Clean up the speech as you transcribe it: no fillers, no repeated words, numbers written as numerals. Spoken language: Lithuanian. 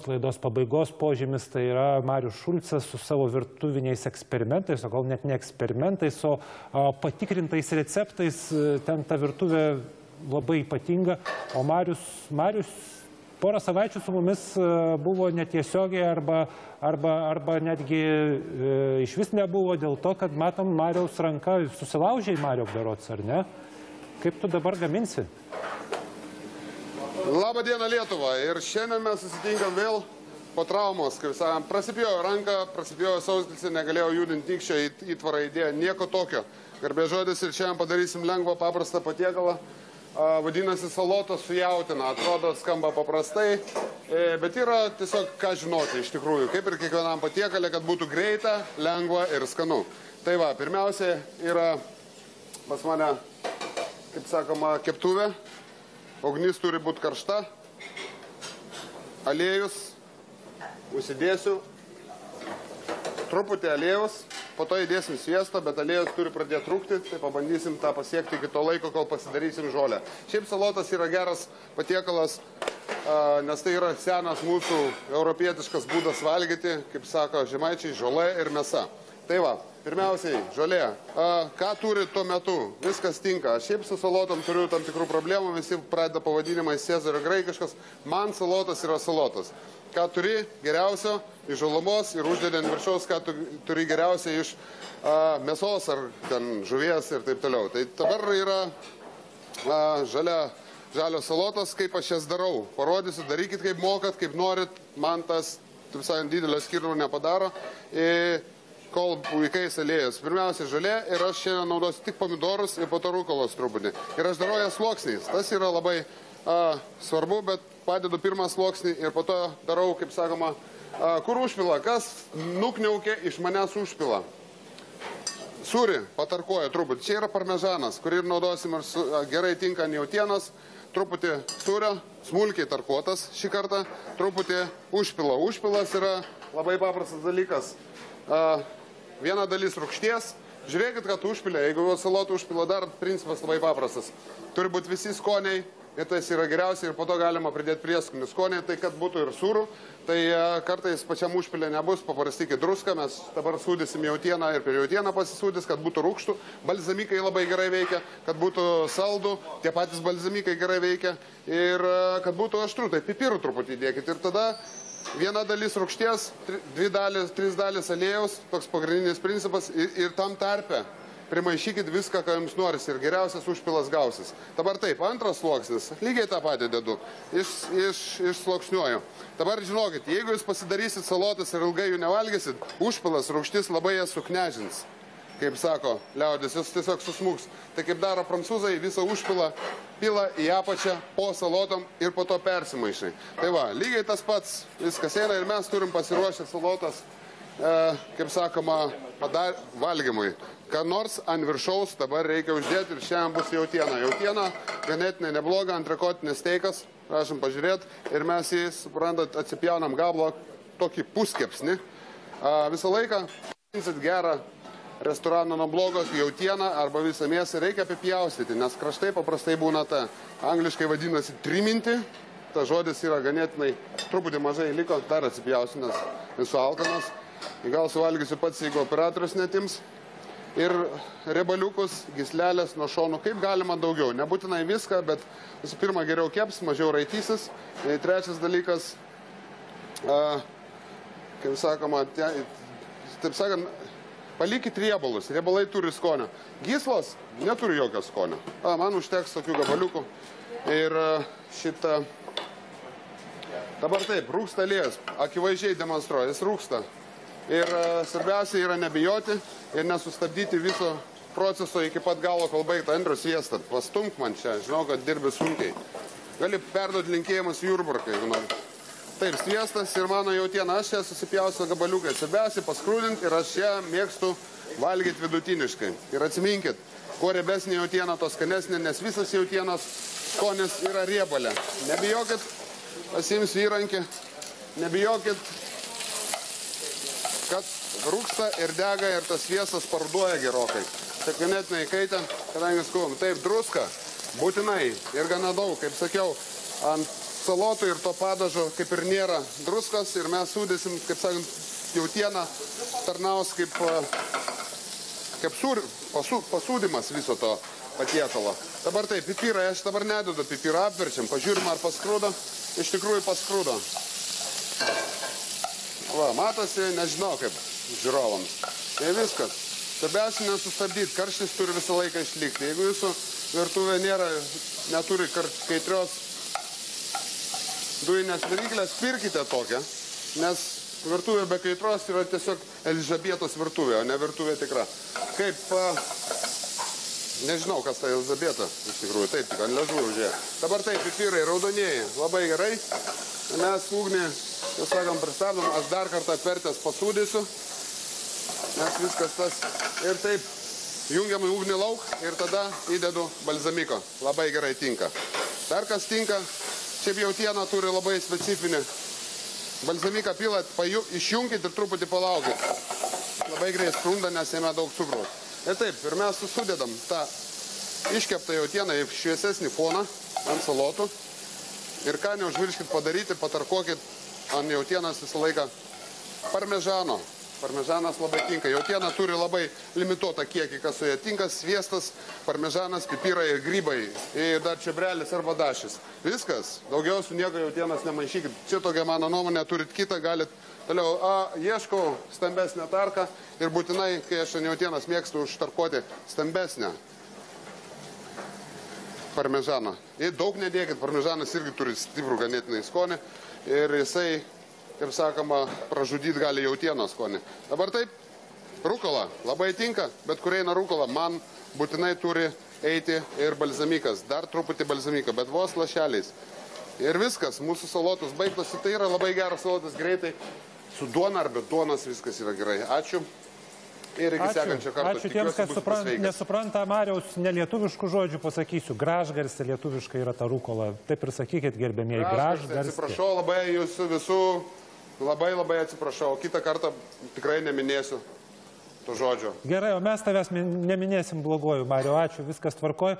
Laidos pabaigos požymis tai yra Marius Šulcas su savo virtuviniais eksperimentais, o gal net ne eksperimentais, o patikrintais receptais. Ten ta virtuvė labai ypatinga, o Marius porą savaičių su mumis buvo netiesiogiai arba netgi iš vis nebuvo dėl to, kad matom Mariaus ranką, susilaužiai Mario berods, ar ne? Kaip tu dabar gaminsi? Labą dieną Lietuva, ir šiandien mes susitinkam vėl po traumos, kaip sakant, prasipjojo ranką, prasipjojo sausgysį, negalėjau judinti nykščio, įtvarą idėją, nieko tokio. Garbės žodis, ir šiandien padarysim lengvą, paprastą patiekalą, vadinasi salotos su jautina, atrodo skamba paprastai, bet yra tiesiog ką žinoti iš tikrųjų, kaip ir kiekvienam patiekalė, kad būtų greita, lengva ir skanu. Tai va, pirmiausia yra pas mane, kaip sakoma, keptuvė. Ugnis turi būti karšta, aliejus, užsidėsiu, truputį aliejus, po to įdėsim sviestą, bet aliejus turi pradėti trūkti, tai pabandysim tą pasiekti iki to laiko, kol pasidarysim žolę. Šiaip salotas yra geras patiekalas, nes tai yra senas mūsų europietiškas būdas valgyti, kaip sako žemaičiai, žolė ir mėsa. Tai va, pirmiausiai, žolė. Ką turi tuo metu? Viskas tinka. Šiaip su salotom turiu tam tikrų problemų, visi pradeda pavadinimais Cezario graikiškas. Man salotas yra salotas. Ką turi geriausio iš žalumos ir uždedi ant viršaus, ką turi geriausia iš mėsos ar ten žuvies ir taip toliau. Tai dabar yra žalios salotos, kaip aš jas darau. Parodysiu, darykit kaip mokat, kaip norit. Man tas, taip sakant, didelio skirtumo nepadaro. Kol puikais aliejus. Pirmiausia žolė ir aš šiandien naudosiu tik pomidorus ir po to rūkolos truputį. Ir aš darau jas sluoksniais. Tas yra labai svarbu, bet padedu pirmą sluoksnį ir po to darau, kaip sakoma, kur užpila, kas nukniaukė iš manęs užpila. Sūrį patarkuoju truputį. Čia yra parmežanas, kurį ir naudosim ir gerai tinka ant jautienos. Truputį sūrio, smulkiai tarkuotas šį kartą, truputį užpila. Užpilas yra labai paprastas dalykas. Viena dalis rūgšties. Žiūrėkit, kad užpilė. Jeigu salotų užpila, dar principas labai paprastas. Turi būti visi skoniai, ir tas yra geriausia, ir po to galima pridėti prieskonių. Skoniai tai, kad būtų ir sūrų, tai kartais pačiam užpilė nebus, paprastykit druską, mes dabar sūdysim jautieną ir per jautieną pasisūdys, kad būtų rūgštų. Balzamikai labai gerai veikia, kad būtų saldų, tie patys balzamikai gerai veikia, ir kad būtų aštru, tai pipirų truputį įdėkit. Ir tada viena dalis rūgšties, 3 dalis aliejaus, toks pagrindinis principas, ir tam tarpe primaišykit viską, ką jums noris, ir geriausias užpilas gausis. Dabar taip, antras sluoksnis, lygiai tą patį dedu, išsluoksniuoju. Dabar žinokit, jeigu jūs pasidarysit salotas ir ilgai jų nevalgysit, užpilas rūgštis labai jas suknežins. Kaip sako liaudis, jis tiesiog susmuks. Tai kaip daro prancūzai, visą užpilą pila į apačią po salotom ir po to persimaišai. Tai va, lygiai tas pats viskas eina ir mes turim pasiruošę salotas, kaip sakoma, valgymui. Ką nors ant viršaus dabar reikia uždėti ir šiandien bus jautiena. Jautiena ganėtinai nebloga, antrekotinis steikas, prašom pažiūrėti, ir mes jį, suprantat, atsipjaunam gablą tokį puskepsnį. Visą laiką gerą restorano nuo blogos jautieną arba visą mėsą reikia apipjaustyti, nes kraštai paprastai būna ta, angliškai vadinasi triminti, ta žodis yra ganėtinai, truputį mažai liko, dar atsipjausiu, nes esu alkanas, gal suvalgysiu pats, jeigu operatorius netims, ir rebaliukus, gyslelės nuo šonų, kaip galima daugiau, nebūtinai viską, bet visų pirma geriau keps, mažiau raitysis. Trečias dalykas, kaip sakoma, taip sakant, palikit riebalus, riebalai turi skonio. Gyslos neturi jokio skonio. Man užteks tokių gabaliukų. Ir šitą... Dabar taip, rūksta aliejus, akivaizdžiai demonstruoja, jis rūksta. Ir svarbiausia yra nebijoti ir nesustabdyti viso proceso iki pat galo, kol baigta. Andriu, sviestą, pastumk man čia, žinau, kad dirbi sunkiai. Gali perduoti linkėjimus Jurbarkai, jeigu nori. Taip, sviestas ir mano jautiena, aš čia susipjausiu gabaliukai. Svarbiausia paskrūdinti ir aš čia mėgstu valgyti vidutiniškai. Ir atsiminkit, kuo riebesnė jautiena, to skanesnė, nes visas jautienos skonis yra riebalė. Nebijokit, pasiimsiu įrankį, nebijokit, kad rūksta ir dega ir tas sviestas parduoja gerokai. Tai ganėtinai kaitę, kadangi skubam. Taip, druska, būtinai ir gana daug, kaip sakiau, ant salotų ir to padažo kaip ir nėra druskos ir mes sūdysim, kaip sakant, jautieną tarnaus kaip pasūdymas viso to patiekalo. Dabar taip, pipirai, aš dabar nededu pipirą, apverčiam, pažiūrim ar paskrūdo, iš tikrųjų paskrūdo. Va, matosi, nežinau kaip žiūrovams. Tai viskas. Svarbiausia nesustabdyti, karštis turi visą laiką išlikti. Jeigu jūsų virtuvė neturi kaitrios dujinės viryklės, pirkite tokią, nes virtuvė be kaitros yra tiesiog Elžabietos virtuvė, o ne virtuvė tikra. Kaip, nežinau, kas tai Elžabieta, iš tikrųjų, taip, tik ant liežuvio užėjo. Dabar taip, pipirai raudonieji, labai gerai. Mes ugnį, jau sakom, pristabdom, aš dar kartą apvertęs pasūdysiu, nes viskas tas. Ir taip, jungiam į ugnį lauk ir tada įdedu balzamiko. Labai gerai tinka. Dar kas tinka, šiaip jautiena turi labai specifinį. Balzamiką pilat, išjunkit ir truputį palaukit. Labai greit sprunda, nes jame daug cukraus. Ir taip, ir mes sudedam tą iškeptą jautieną į šviesesnį foną ant salotų. Ir ką neužmirškit padaryti, patarkuokit ant jautienas visą laiką parmežano. Parmežanas labai tinka. Jautiena turi labai limituotą kiekį, kas su ja tinka. Sviestas, parmežanas, pipirai ir grybai. Ir dar čebrelis arba dašis. Viskas. Daugiau su nieko jautienas nemaišykit. Čia tokia mano nuomonė, turit kitą, galit toliau. Ieškau stambesnę tarką ir būtinai, kai aš ant jautienas mėgstu užtarkuoti stambesnę parmežaną. Ir daug nedėkit, parmežanas irgi turi stiprų ganėtinai skonį. Ir jisai, kaip sakoma, pražudyti gali jautienos skonį. Dabar taip, rukola labai tinka, bet kur eina rukola, man būtinai turi eiti ir balzamikas. Dar truputį balzamika, bet vos lašeliais. Ir viskas, mūsų salotus baigtos. Tai yra labai geras salotas greitai. Su duona ar be duonos viskas yra gerai. Ačiū. Ir iki sekančio karto. Ačiū tiems, kas nesupranta Mariaus nelietuviškų žodžių, pasakysiu. Gražgarstė lietuviškai yra ta rukola. Taip ir sakykit, gerbėmieji, gražgarstė. Atsiprašau labai jūsų visų. Labai atsiprašau. Kitą kartą tikrai neminėsiu to žodžio. Gerai, o mes tavęs neminėsim bloguoju, Mariau. Ačiū, viskas tvarkoja.